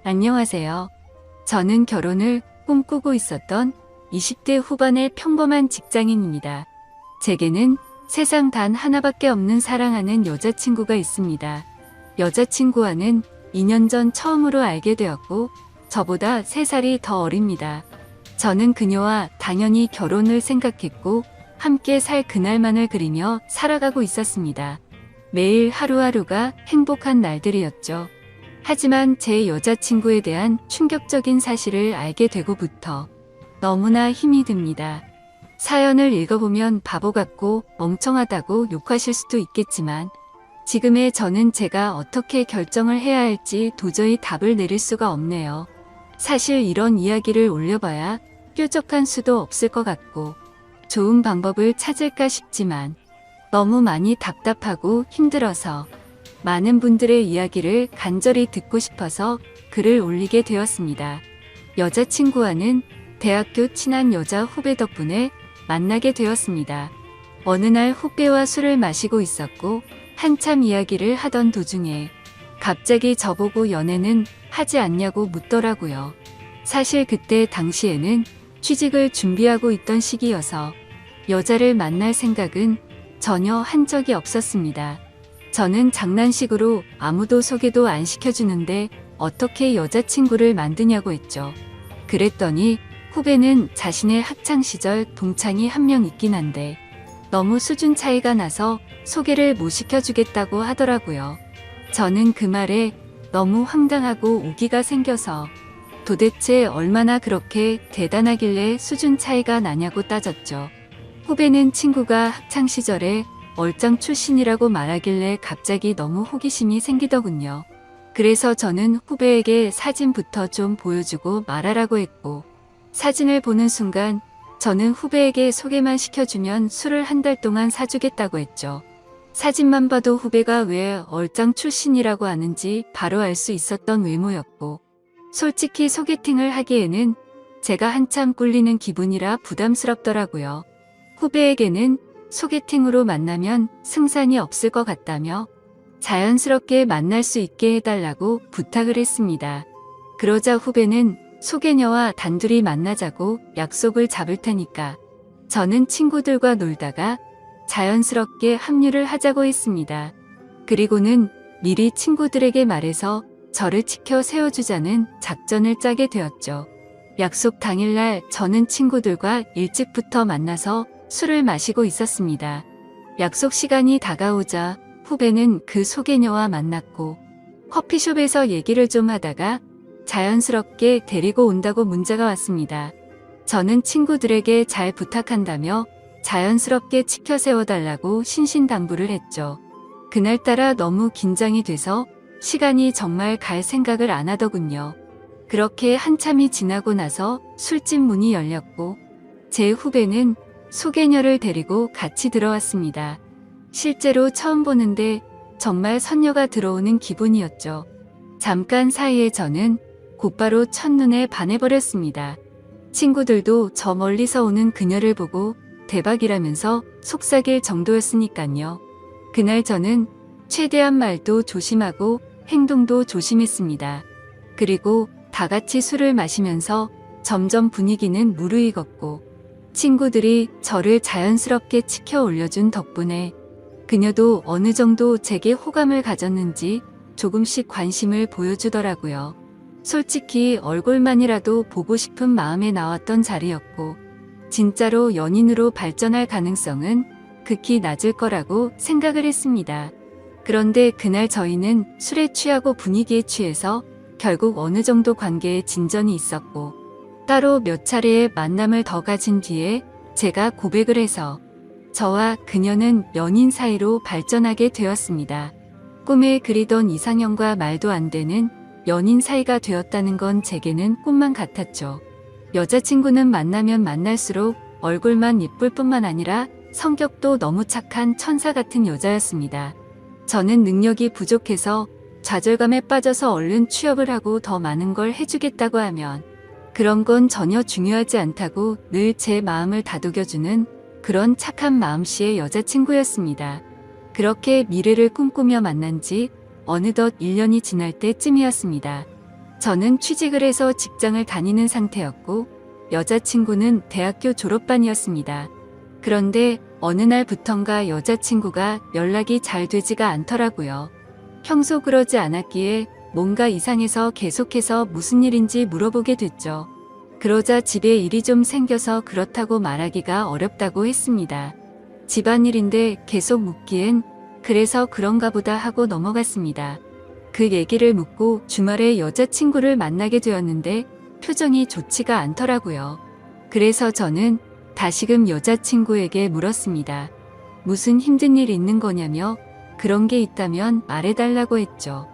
안녕하세요. 저는 결혼을 꿈꾸고 있었던 20대 후반의 평범한 직장인입니다. 제게는 세상 단 하나밖에 없는 사랑하는 여자친구가 있습니다. 여자친구와는 2년 전 처음으로 알게 되었고 저보다 3살이 더 어립니다. 저는 그녀와 당연히 결혼을 생각했고 함께 살 그날만을 그리며 살아가고 있었습니다. 매일 하루하루가 행복한 날들이었죠. 하지만 제 여자친구에 대한 충격적인 사실을 알게 되고부터 너무나 힘이 듭니다. 사연을 읽어보면 바보 같고 멍청하다고 욕하실 수도 있겠지만 지금의 저는 제가 어떻게 결정을 해야 할지 도저히 답을 내릴 수가 없네요. 사실 이런 이야기를 올려봐야 뾰족한 수도 없을 것 같고 좋은 방법을 찾을까 싶지만 너무 많이 답답하고 힘들어서 많은 분들의 이야기를 간절히 듣고 싶어서 글을 올리게 되었습니다. 여자친구와는 대학교 친한 여자 후배 덕분에 만나게 되었습니다. 어느 날 후배와 술을 마시고 있었고 한참 이야기를 하던 도중에 갑자기 저보고 연애는 하지 않냐고 묻더라고요. 사실 그때 당시에는 취직을 준비하고 있던 시기여서 여자를 만날 생각은 전혀 한 적이 없었습니다. 저는 장난식으로 아무도 소개도 안 시켜주는데 어떻게 여자친구를 만드냐고 했죠. 그랬더니 후배는 자신의 학창시절 동창이 한 명 있긴 한데 너무 수준 차이가 나서 소개를 못 시켜주겠다고 하더라고요. 저는 그 말에 너무 황당하고 오기가 생겨서 도대체 얼마나 그렇게 대단하길래 수준 차이가 나냐고 따졌죠. 후배는 친구가 학창시절에 얼짱 출신이라고 말하길래 갑자기 너무 호기심이 생기더군요. 그래서 저는 후배에게 사진부터 좀 보여주고 말하라고 했고 사진을 보는 순간 저는 후배에게 소개만 시켜주면 술을 한 달 동안 사주겠다고 했죠. 사진만 봐도 후배가 왜 얼짱 출신이라고 하는지 바로 알 수 있었던 외모였고 솔직히 소개팅을 하기에는 제가 한참 꿀리는 기분이라 부담스럽더라고요. 후배에게는 소개팅으로 만나면 승산이 없을 것 같다며 자연스럽게 만날 수 있게 해달라고 부탁을 했습니다. 그러자 후배는 소개녀와 단둘이 만나자고 약속을 잡을 테니까 저는 친구들과 놀다가 자연스럽게 합류를 하자고 했습니다. 그리고는 미리 친구들에게 말해서 저를 치켜 세워주자는 작전을 짜게 되었죠. 약속 당일날 저는 친구들과 일찍부터 만나서 술을 마시고 있었습니다. 약속 시간이 다가오자 후배는 그 소개녀와 만났고 커피숍에서 얘기를 좀 하다가 자연스럽게 데리고 온다고 문자가 왔습니다. 저는 친구들에게 잘 부탁한다며 자연스럽게 치켜 세워달라고 신신당부를 했죠. 그날따라 너무 긴장이 돼서 시간이 정말 갈 생각을 안 하더군요. 그렇게 한참이 지나고 나서 술집 문이 열렸고 제 후배는 소개녀를 데리고 같이 들어왔습니다. 실제로 처음 보는데 정말 선녀가 들어오는 기분이었죠. 잠깐 사이에 저는 곧바로 첫눈에 반해버렸습니다. 친구들도 저 멀리서 오는 그녀를 보고 대박이라면서 속삭일 정도였으니깐요. 그날 저는 최대한 말도 조심하고 행동도 조심했습니다. 그리고 다 같이 술을 마시면서 점점 분위기는 무르익었고 친구들이 저를 자연스럽게 치켜 올려준 덕분에 그녀도 어느 정도 제게 호감을 가졌는지 조금씩 관심을 보여주더라고요. 솔직히 얼굴만이라도 보고 싶은 마음에 나왔던 자리였고 진짜로 연인으로 발전할 가능성은 극히 낮을 거라고 생각을 했습니다. 그런데 그날 저희는 술에 취하고 분위기에 취해서 결국 어느 정도 관계에 진전이 있었고 따로 몇 차례의 만남을 더 가진 뒤에 제가 고백을 해서 저와 그녀는 연인 사이로 발전하게 되었습니다. 꿈에 그리던 이상형과 말도 안 되는 연인 사이가 되었다는 건 제게는 꿈만 같았죠. 여자친구는 만나면 만날수록 얼굴만 예쁠 뿐만 아니라 성격도 너무 착한 천사 같은 여자였습니다. 저는 능력이 부족해서 좌절감에 빠져서 얼른 취업을 하고 더 많은 걸 해주겠다고 하면 그런 건 전혀 중요하지 않다고 늘 제 마음을 다독여주는 그런 착한 마음씨의 여자친구였습니다. 그렇게 미래를 꿈꾸며 만난 지 어느덧 1년이 지날 때쯤이었습니다. 저는 취직을 해서 직장을 다니는 상태였고 여자친구는 대학교 졸업반이었습니다. 그런데 어느 날부턴가 여자친구가 연락이 잘 되지가 않더라고요. 평소 그러지 않았기에 뭔가 이상해서 계속해서 무슨 일인지 물어보게 됐죠. 그러자 집에 일이 좀 생겨서 그렇다고 말하기가 어렵다고 했습니다. 집안일인데 계속 묻기엔 그래서 그런가 보다 하고 넘어갔습니다. 그 얘기를 묻고 주말에 여자친구를 만나게 되었는데 표정이 좋지가 않더라고요. 그래서 저는 다시금 여자친구에게 물었습니다. 무슨 힘든 일 있는 거냐며 그런 게 있다면 말해달라고 했죠.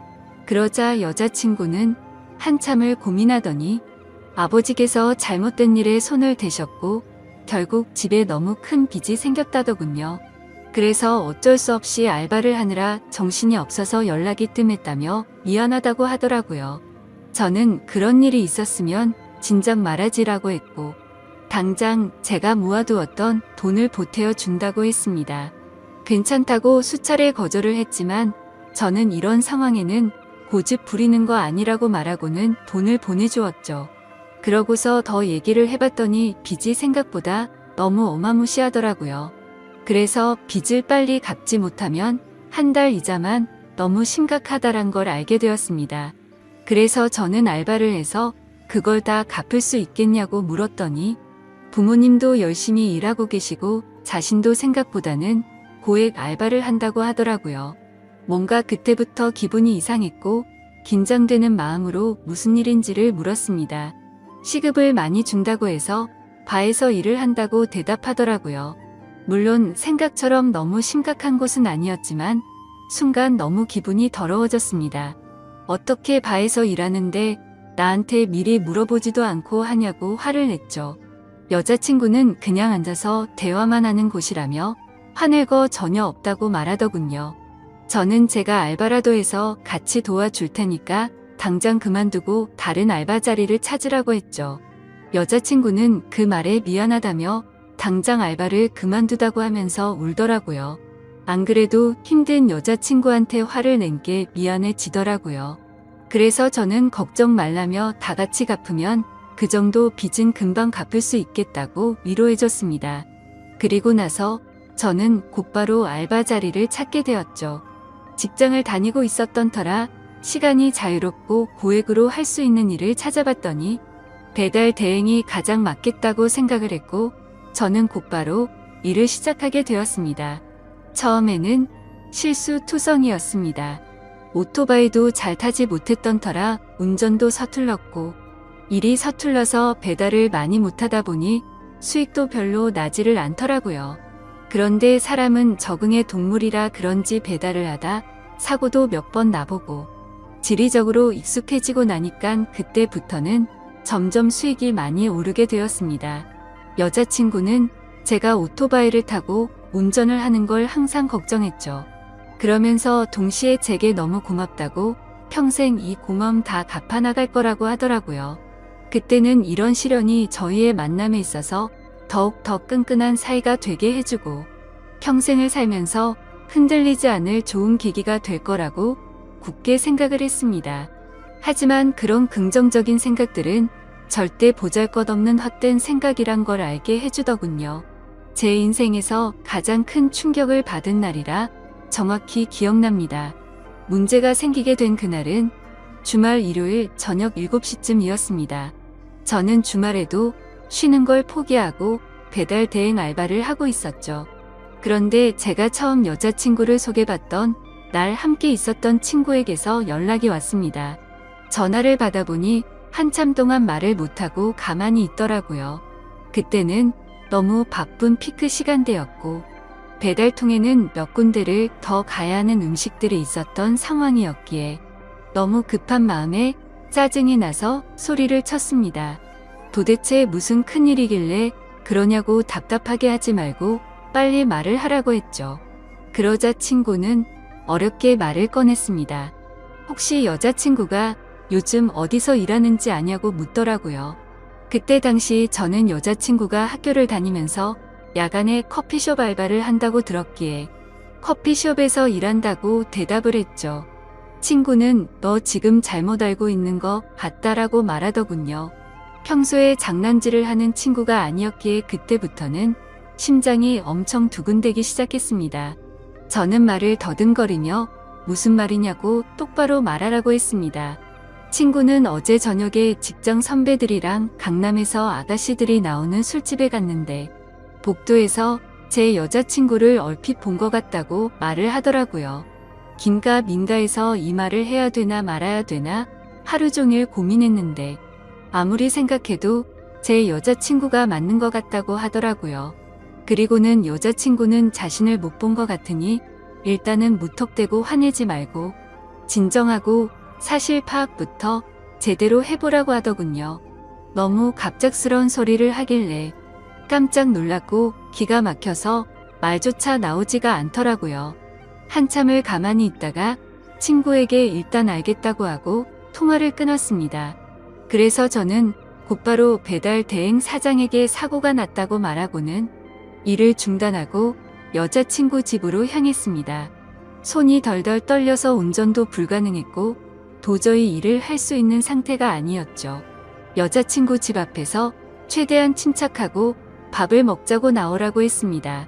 그러자 여자친구는 한참을 고민하더니 아버지께서 잘못된 일에 손을 대셨고 결국 집에 너무 큰 빚이 생겼다더군요. 그래서 어쩔 수 없이 알바를 하느라 정신이 없어서 연락이 뜸했다며 미안하다고 하더라고요. 저는 그런 일이 있었으면 진작 말하지라고 했고 당장 제가 모아두었던 돈을 보태어 준다고 했습니다. 괜찮다고 수차례 거절을 했지만 저는 이런 상황에는 고집 부리는 거 아니라고 말하고는 돈을 보내주었죠. 그러고서 더 얘기를 해봤더니 빚이 생각보다 너무 어마무시하더라고요. 그래서 빚을 빨리 갚지 못하면 한 달 이자만 너무 심각하다란 걸 알게 되었습니다. 그래서 저는 알바를 해서 그걸 다 갚을 수 있겠냐고 물었더니 부모님도 열심히 일하고 계시고 자신도 생각보다는 고액 알바를 한다고 하더라고요. 뭔가 그때부터 기분이 이상했고 긴장되는 마음으로 무슨 일인지를 물었습니다. 시급을 많이 준다고 해서 바에서 일을 한다고 대답하더라고요. 물론 생각처럼 너무 심각한 것은 아니었지만 순간 너무 기분이 더러워졌습니다. 어떻게 바에서 일하는데 나한테 미리 물어보지도 않고 하냐고 화를 냈죠. 여자친구는 그냥 앉아서 대화만 하는 곳이라며 화낼 거 전혀 없다고 말하더군요. 저는 제가 알바라도 해서 같이 도와줄 테니까 당장 그만두고 다른 알바 자리를 찾으라고 했죠. 여자친구는 그 말에 미안하다며 당장 알바를 그만두다고 하면서 울더라고요. 안 그래도 힘든 여자친구한테 화를 낸 게 미안해지더라고요. 그래서 저는 걱정 말라며 다 같이 갚으면 그 정도 빚은 금방 갚을 수 있겠다고 위로해줬습니다. 그리고 나서 저는 곧바로 알바 자리를 찾게 되었죠. 직장을 다니고 있었던 터라 시간이 자유롭고 고액으로 할 수 있는 일을 찾아봤더니 배달 대행이 가장 맞겠다고 생각을 했고 저는 곧바로 일을 시작하게 되었습니다. 처음에는 실수투성이었습니다. 오토바이도 잘 타지 못했던 터라 운전도 서툴렀고 일이 서툴러서 배달을 많이 못하다 보니 수익도 별로 나지를 않더라고요. 그런데 사람은 적응의 동물이라 그런지 배달을 하다 사고도 몇 번 나보고 지리적으로 익숙해지고 나니깐 그때부터는 점점 수익이 많이 오르게 되었습니다. 여자친구는 제가 오토바이를 타고 운전을 하는 걸 항상 걱정했죠. 그러면서 동시에 제게 너무 고맙다고 평생 이 고마움 다 갚아나갈 거라고 하더라고요. 그때는 이런 시련이 저희의 만남에 있어서 더욱 더 끈끈한 사이가 되게 해주고 평생을 살면서 흔들리지 않을 좋은 계기가 될 거라고 굳게 생각을 했습니다. 하지만 그런 긍정적인 생각들은 절대 보잘것없는 헛된 생각이란 걸 알게 해주더군요. 제 인생에서 가장 큰 충격을 받은 날이라 정확히 기억납니다. 문제가 생기게 된 그날은 주말 일요일 저녁 7시쯤이었습니다. 저는 주말에도 쉬는 걸 포기하고 배달 대행 알바를 하고 있었죠. 그런데 제가 처음 여자친구를 소개받던 날 함께 있었던 친구에게서 연락이 왔습니다. 전화를 받아보니 한참 동안 말을 못하고 가만히 있더라고요. 그때는 너무 바쁜 피크 시간대였고 배달통에는 몇 군데를 더 가야 하는 음식들이 있었던 상황이었기에 너무 급한 마음에 짜증이 나서 소리를 쳤습니다. 도대체 무슨 큰일이길래 그러냐고 답답하게 하지 말고 빨리 말을 하라고 했죠. 그러자 친구는 어렵게 말을 꺼냈습니다. 혹시 여자친구가 요즘 어디서 일하는지 아냐고 묻더라고요. 그때 당시 저는 여자친구가 학교를 다니면서 야간에 커피숍 알바를 한다고 들었기에 커피숍에서 일한다고 대답을 했죠. 친구는 너 지금 잘못 알고 있는 거 같다라고 말하더군요. 평소에 장난질을 하는 친구가 아니었기에 그때부터는 심장이 엄청 두근대기 시작했습니다. 저는 말을 더듬거리며 무슨 말이냐고 똑바로 말하라고 했습니다. 친구는 어제 저녁에 직장 선배들이랑 강남에서 아가씨들이 나오는 술집에 갔는데 복도에서 제 여자친구를 얼핏 본 것 같다고 말을 하더라고요. 긴가 민가해서 이 말을 해야 되나 말아야 되나 하루 종일 고민했는데 아무리 생각해도 제 여자친구가 맞는 것 같다고 하더라고요. 그리고는 여자친구는 자신을 못 본 것 같으니 일단은 무턱대고 화내지 말고 진정하고 사실 파악부터 제대로 해보라고 하더군요. 너무 갑작스러운 소리를 하길래 깜짝 놀랐고 기가 막혀서 말조차 나오지가 않더라고요. 한참을 가만히 있다가 친구에게 일단 알겠다고 하고 통화를 끊었습니다. 그래서 저는 곧바로 배달 대행 사장에게 사고가 났다고 말하고는 일을 중단하고 여자친구 집으로 향했습니다. 손이 덜덜 떨려서 운전도 불가능했고 도저히 일을 할 수 있는 상태가 아니었죠. 여자친구 집 앞에서 최대한 침착하고 밥을 먹자고 나오라고 했습니다.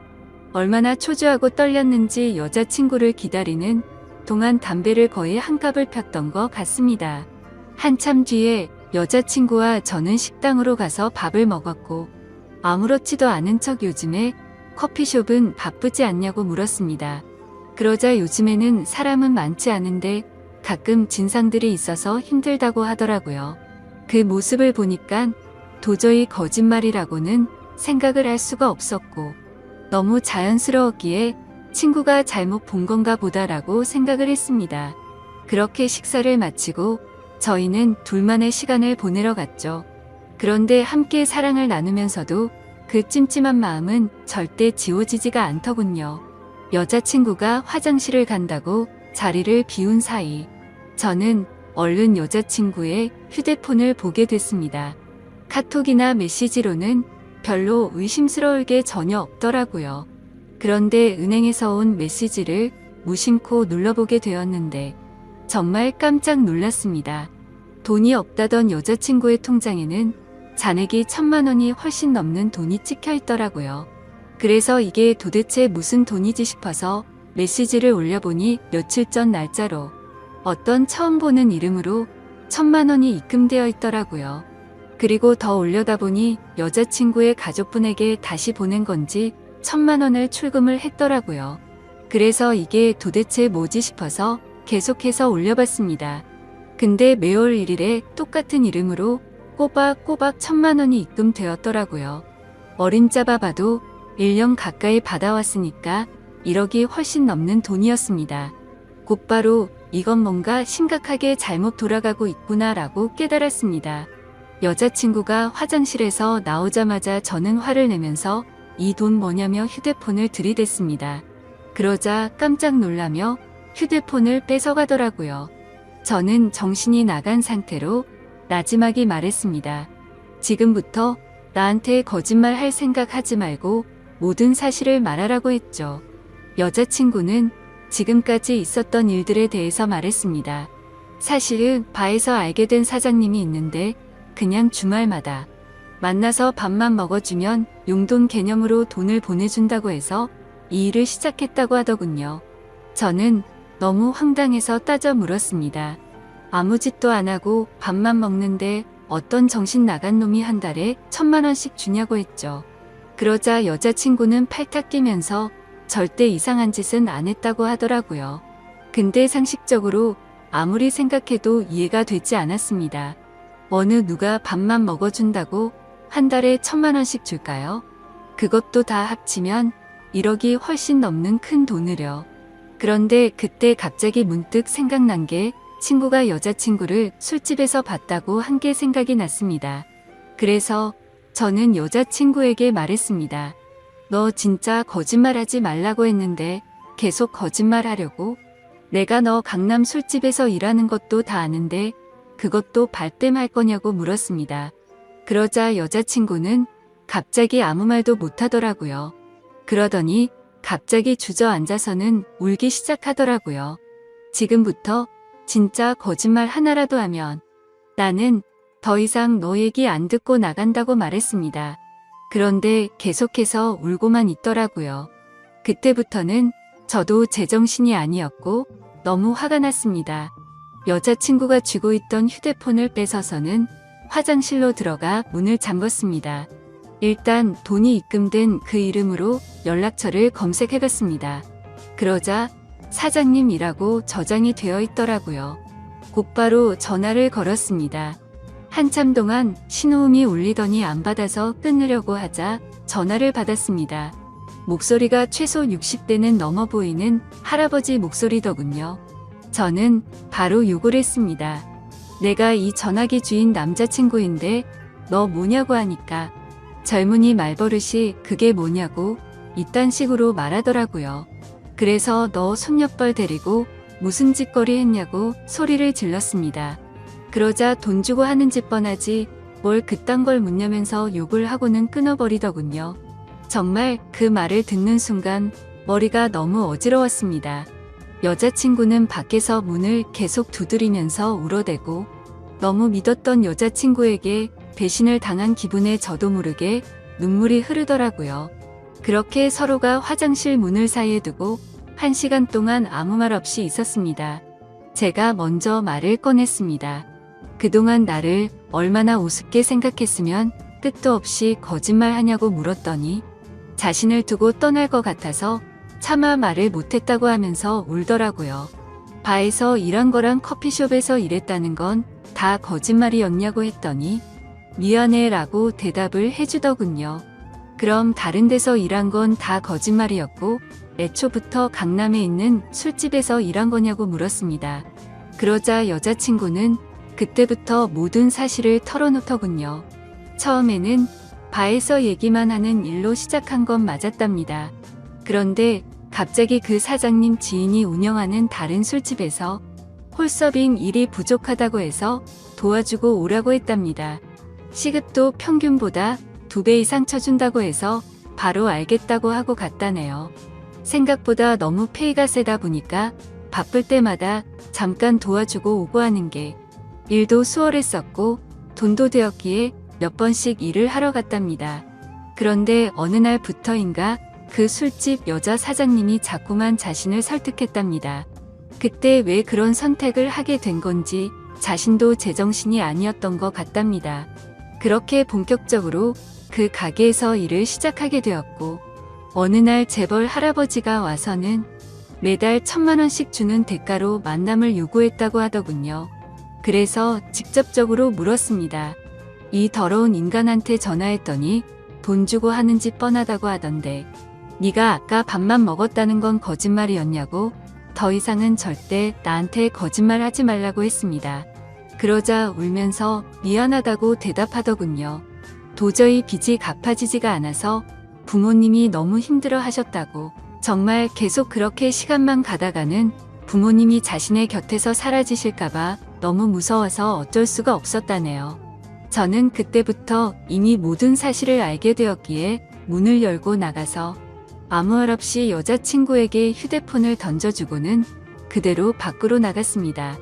얼마나 초조하고 떨렸는지 여자친구를 기다리는 동안 담배를 거의 한갑을 폈던 것 같습니다. 한참 뒤에 여자친구와 저는 식당으로 가서 밥을 먹었고 아무렇지도 않은 척 요즘에 커피숍은 바쁘지 않냐고 물었습니다. 그러자 요즘에는 사람은 많지 않은데 가끔 진상들이 있어서 힘들다고 하더라고요. 그 모습을 보니까 도저히 거짓말이라고는 생각을 할 수가 없었고 너무 자연스러웠기에 친구가 잘못 본 건가 보다라고 생각을 했습니다. 그렇게 식사를 마치고 저희는 둘만의 시간을 보내러 갔죠. 그런데 함께 사랑을 나누면서도 그 찜찜한 마음은 절대 지워지지가 않더군요. 여자친구가 화장실을 간다고 자리를 비운 사이 저는 얼른 여자친구의 휴대폰을 보게 됐습니다. 카톡이나 메시지로는 별로 의심스러울 게 전혀 없더라고요. 그런데 은행에서 온 메시지를 무심코 눌러보게 되었는데 정말 깜짝 놀랐습니다. 돈이 없다던 여자친구의 통장에는 잔액이 1,000만 원이 훨씬 넘는 돈이 찍혀 있더라고요. 그래서 이게 도대체 무슨 돈이지 싶어서 메시지를 올려보니 며칠 전 날짜로 어떤 처음 보는 이름으로 1,000만 원이 입금되어 있더라고요. 그리고 더 올려다 보니 여자친구의 가족분에게 다시 보낸 건지 1,000만 원을 출금을 했더라고요. 그래서 이게 도대체 뭐지 싶어서 계속해서 올려봤습니다. 근데 매월 1일에 똑같은 이름으로 꼬박꼬박 1,000만 원이 입금되었더라고요. 어림잡아 봐도 1년 가까이 받아왔으니까 1억이 훨씬 넘는 돈이었습니다. 곧바로 이건 뭔가 심각하게 잘못 돌아가고 있구나라고 깨달았습니다. 여자친구가 화장실에서 나오자마자 저는 화를 내면서 이 돈 뭐냐며 휴대폰을 들이댔습니다. 그러자 깜짝 놀라며 휴대폰을 뺏어가더라고요. 저는 정신이 나간 상태로 나지막이 말했습니다. 지금부터 나한테 거짓말 할 생각 하지 말고 모든 사실을 말하라고 했죠. 여자친구는 지금까지 있었던 일들에 대해서 말했습니다. 사실은 바에서 알게 된 사장님이 있는데 그냥 주말마다 만나서 밥만 먹어주면 용돈 개념으로 돈을 보내준다고 해서 이 일을 시작했다고 하더군요. 저는 너무 황당해서 따져 물었습니다. 아무 짓도 안 하고 밥만 먹는데 어떤 정신 나간 놈이 한 달에 1,000만 원씩 주냐고 했죠. 그러자 여자친구는 팔딱 끼면서 절대 이상한 짓은 안 했다고 하더라고요. 근데 상식적으로 아무리 생각해도 이해가 되지 않았습니다. 어느 누가 밥만 먹어준다고 한 달에 1,000만 원씩 줄까요? 그것도 다 합치면 1억이 훨씬 넘는 큰 돈을요. 그런데 그때 갑자기 문득 생각난 게 친구가 여자친구를 술집에서 봤다고 한 게 생각이 났습니다. 그래서 저는 여자친구에게 말했습니다. 너 진짜 거짓말하지 말라고 했는데 계속 거짓말하려고? 내가 너 강남 술집에서 일하는 것도 다 아는데 그것도 발뺌할 거냐고 물었습니다. 그러자 여자친구는 갑자기 아무 말도 못하더라고요. 그러더니 갑자기 주저앉아서는 울기 시작하더라고요. 지금부터 진짜 거짓말 하나라도 하면 나는 더 이상 너 얘기 안 듣고 나간다고 말했습니다. 그런데 계속해서 울고만 있더라고요. 그때부터는 저도 제정신이 아니었고 너무 화가 났습니다. 여자친구가 쥐고 있던 휴대폰을 뺏어서는 화장실로 들어가 문을 잠궜습니다. 일단 돈이 입금된 그 이름으로 연락처를 검색해봤습니다. 그러자 사장님이라고 저장이 되어 있더라고요. 곧바로 전화를 걸었습니다. 한참 동안 신호음이 울리더니 안 받아서 끊으려고 하자 전화를 받았습니다. 목소리가 최소 60대는 넘어 보이는 할아버지 목소리더군요. 저는 바로 욕을 했습니다. 내가 이 전화기 주인 남자친구인데 너 뭐냐고 하니까 젊은이 말버릇이 그게 뭐냐고 이딴 식으로 말하더라고요. 그래서 너 손녀뻘 데리고 무슨 짓거리 했냐고 소리를 질렀습니다. 그러자 돈 주고 하는 짓 뻔하지 뭘 그딴 걸 묻냐면서 욕을 하고는 끊어버리더군요. 정말 그 말을 듣는 순간 머리가 너무 어지러웠습니다. 여자친구는 밖에서 문을 계속 두드리면서 울어대고 너무 믿었던 여자친구에게 배신을 당한 기분에 저도 모르게 눈물이 흐르더라고요. 그렇게 서로가 화장실 문을 사이에 두고 1시간 동안 아무 말 없이 있었습니다. 제가 먼저 말을 꺼냈습니다. 그동안 나를 얼마나 우습게 생각했으면 끝도 없이 거짓말하냐고 물었더니 자신을 두고 떠날 것 같아서 차마 말을 못했다고 하면서 울더라고요. 바에서 일한 거랑 커피숍에서 일했다는 건 다 거짓말이었냐고 했더니 미안해 라고 대답을 해주더군요. 그럼 다른 데서 일한 건 다 거짓말이었고 애초부터 강남에 있는 술집에서 일한 거냐고 물었습니다. 그러자 여자친구는 그때부터 모든 사실을 털어놓더군요. 처음에는 바에서 얘기만 하는 일로 시작한 건 맞았답니다. 그런데 갑자기 그 사장님 지인이 운영하는 다른 술집에서 홀서빙 일이 부족하다고 해서 도와주고 오라고 했답니다. 시급도 평균보다 2배 이상 쳐준다고 해서 바로 알겠다고 하고 갔다네요. 생각보다 너무 페이가 세다 보니까 바쁠 때마다 잠깐 도와주고 오고 하는 게 일도 수월했었고 돈도 되었기에 몇 번씩 일을 하러 갔답니다. 그런데 어느 날부터인가 그 술집 여자 사장님이 자꾸만 자신을 설득했답니다. 그때 왜 그런 선택을 하게 된 건지 자신도 제정신이 아니었던 것 같답니다. 그렇게 본격적으로 그 가게에서 일을 시작하게 되었고 어느 날 재벌 할아버지가 와서는 매달 1,000만 원씩 주는 대가로 만남을 요구했다고 하더군요. 그래서 직접적으로 물었습니다. 이 더러운 인간한테 전화했더니 돈 주고 하는 짓 뻔하다고 하던데 네가 아까 밥만 먹었다는 건 거짓말이었냐고 더 이상은 절대 나한테 거짓말하지 말라고 했습니다. 그러자 울면서 미안하다고 대답하더군요. 도저히 빚이 갚아지지가 않아서 부모님이 너무 힘들어 하셨다고 정말 계속 그렇게 시간만 가다가는 부모님이 자신의 곁에서 사라지실까봐 너무 무서워서 어쩔 수가 없었다네요. 저는 그때부터 이미 모든 사실을 알게 되었기에 문을 열고 나가서 아무 말 없이 여자친구에게 휴대폰을 던져주고는 그대로 밖으로 나갔습니다.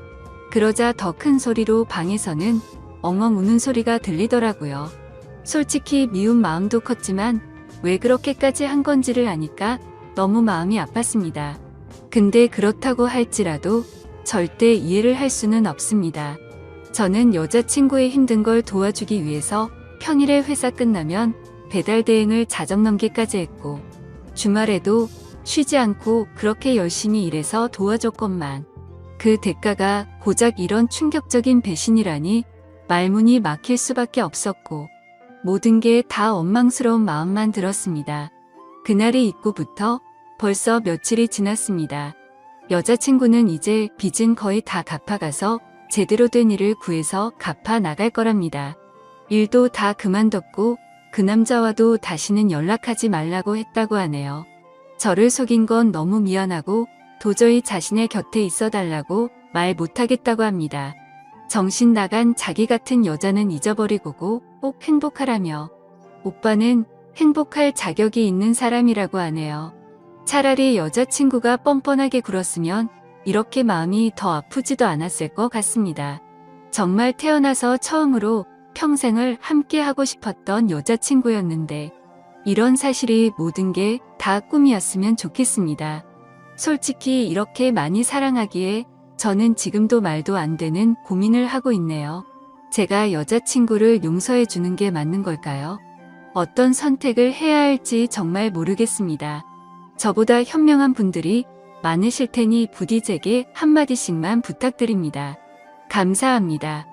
그러자 더 큰 소리로 방에서는 엉엉 우는 소리가 들리더라고요. 솔직히 미운 마음도 컸지만 왜 그렇게까지 한 건지를 아니까 너무 마음이 아팠습니다. 근데 그렇다고 할지라도 절대 이해를 할 수는 없습니다. 저는 여자친구의 힘든 걸 도와주기 위해서 평일에 회사 끝나면 배달 대행을 자정 넘게까지 했고 주말에도 쉬지 않고 그렇게 열심히 일해서 도와줬건만 그 대가가 고작 이런 충격적인 배신이라니 말문이 막힐 수밖에 없었고 모든 게 다 원망스러운 마음만 들었습니다. 그날이 있고부터 벌써 며칠이 지났습니다. 여자친구는 이제 빚은 거의 다 갚아가서 제대로 된 일을 구해서 갚아 나갈 거랍니다. 일도 다 그만뒀고 그 남자와도 다시는 연락하지 말라고 했다고 하네요. 저를 속인 건 너무 미안하고 도저히 자신의 곁에 있어 달라고 말 못하겠다고 합니다. 정신 나간 자기 같은 여자는 잊어버리고 꼭 행복하라며 오빠는 행복할 자격이 있는 사람이라고 하네요. 차라리 여자친구가 뻔뻔하게 굴었으면 이렇게 마음이 더 아프지도 않았을 것 같습니다. 정말 태어나서 처음으로 평생을 함께 하고 싶었던 여자친구였는데 이런 사실이 모든 게 다 꿈이었으면 좋겠습니다. 솔직히 이렇게 많이 사랑하기에 저는 지금도 말도 안 되는 고민을 하고 있네요. 제가 여자친구를 용서해 주는 게 맞는 걸까요? 어떤 선택을 해야 할지 정말 모르겠습니다. 저보다 현명한 분들이 많으실 테니 부디 제게 한마디씩만 부탁드립니다. 감사합니다.